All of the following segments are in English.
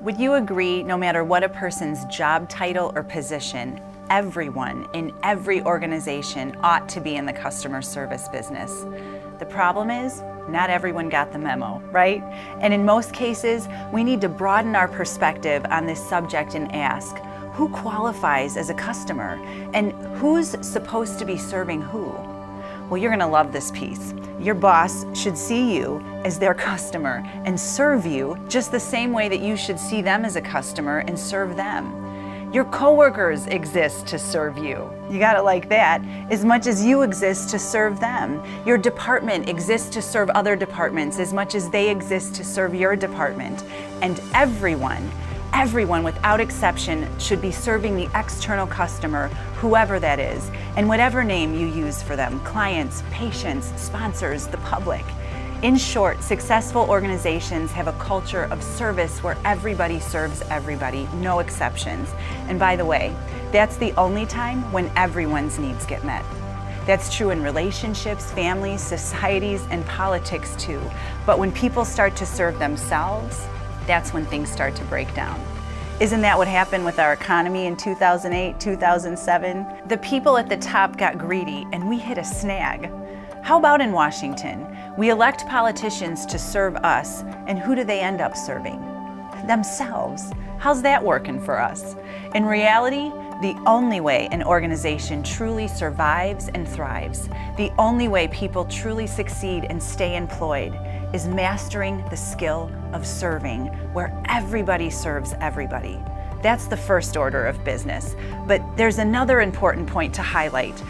Would you agree, no matter what a person's job title or position, everyone in every organization ought to be in the customer service business? The problem is, not everyone got the memo, right? And in most cases, we need to broaden our perspective on this subject and ask, who qualifies as a customer? And who's supposed to be serving who? Well, you're gonna love this piece. Your boss should see you as their customer and serve you just the same way that you should see them as a customer and serve them. Your coworkers exist to serve you. You got it like that, as much as you exist to serve them. Your department exists to serve other departments as much as they exist to serve your department. And everyone without exception should be serving the external customer, whoever that is, and whatever name you use for them, clients, patients, sponsors, the public. In short, successful organizations have a culture of service where everybody serves everybody, no exceptions. And by the way, that's the only time when everyone's needs get met. That's true in relationships, families, societies, and politics too. But when people start to serve themselves, that's when things start to break down. Isn't that what happened with our economy in 2008, 2007? The people at the top got greedy and we hit a snag. How about in Washington? We elect politicians to serve us, and who do they end up serving? Themselves. How's that working for us? In reality, the only way an organization truly survives and thrives, the only way people truly succeed and stay employed, is mastering the skill of serving, where everybody serves everybody. That's the first order of business. But there's another important point to highlight.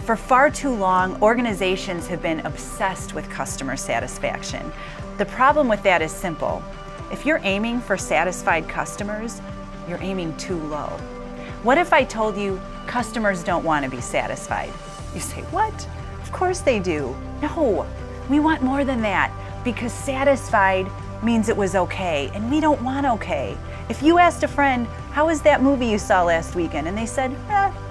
For far too long, organizations have been obsessed with customer satisfaction. The problem with that is simple. If you're aiming for satisfied customers, you're aiming too low. What if I told you customers don't want to be satisfied? You say, what? Of course they do. No, we want more than that, because satisfied means it was okay, and we don't want okay. If you asked a friend, how was that movie you saw last weekend? And they said,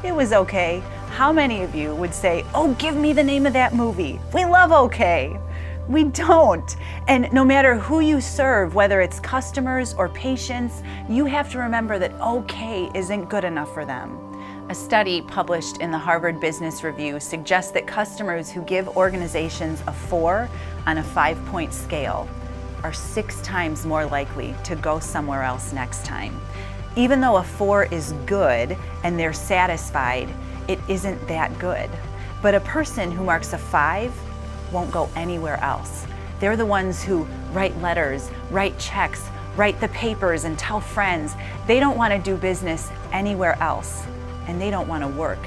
it was okay. How many of you would say, oh, give me the name of that movie? We love okay. We don't. And no matter who you serve, whether it's customers or patients, you have to remember that okay isn't good enough for them. A study published in the Harvard Business Review suggests that customers who give organizations a 4 on a 5-point scale are 6 times more likely to go somewhere else next time. Even though a 4 is good and they're satisfied, it isn't that good. But a person who marks a 5 won't go anywhere else. They're the ones who write letters, write checks, write the papers, and tell friends. They don't want to do business anywhere else, and they don't want to work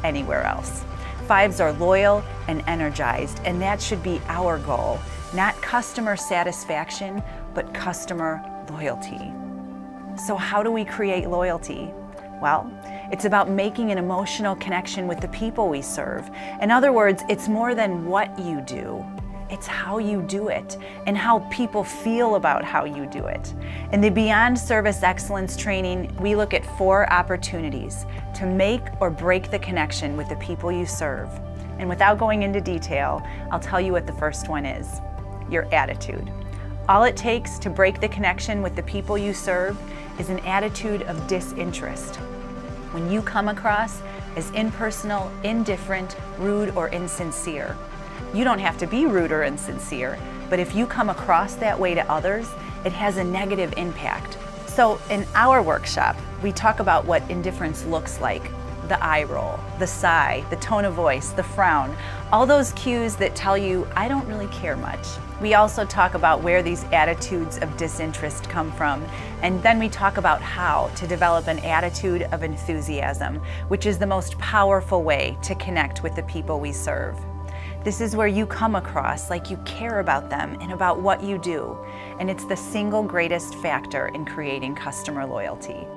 anywhere else. 5s are loyal and energized, and that should be our goal. Not customer satisfaction, but customer loyalty. So how do we create loyalty? Well, it's about making an emotional connection with the people we serve. In other words, it's more than what you do. It's how you do it and how people feel about how you do it. In the Beyond Service Excellence training, we look at 4 opportunities to make or break the connection with the people you serve. And without going into detail, I'll tell you what the first one is: your attitude. All it takes to break the connection with the people you serve is an attitude of disinterest. When you come across as impersonal, indifferent, rude, or insincere. You don't have to be rude or insincere, but if you come across that way to others, it has a negative impact. So in our workshop, we talk about what indifference looks like: the eye roll, the sigh, the tone of voice, the frown, all those cues that tell you, I don't really care much. We also talk about where these attitudes of disinterest come from, and then we talk about how to develop an attitude of enthusiasm, which is the most powerful way to connect with the people we serve. This is where you come across like you care about them and about what you do, and it's the single greatest factor in creating customer loyalty.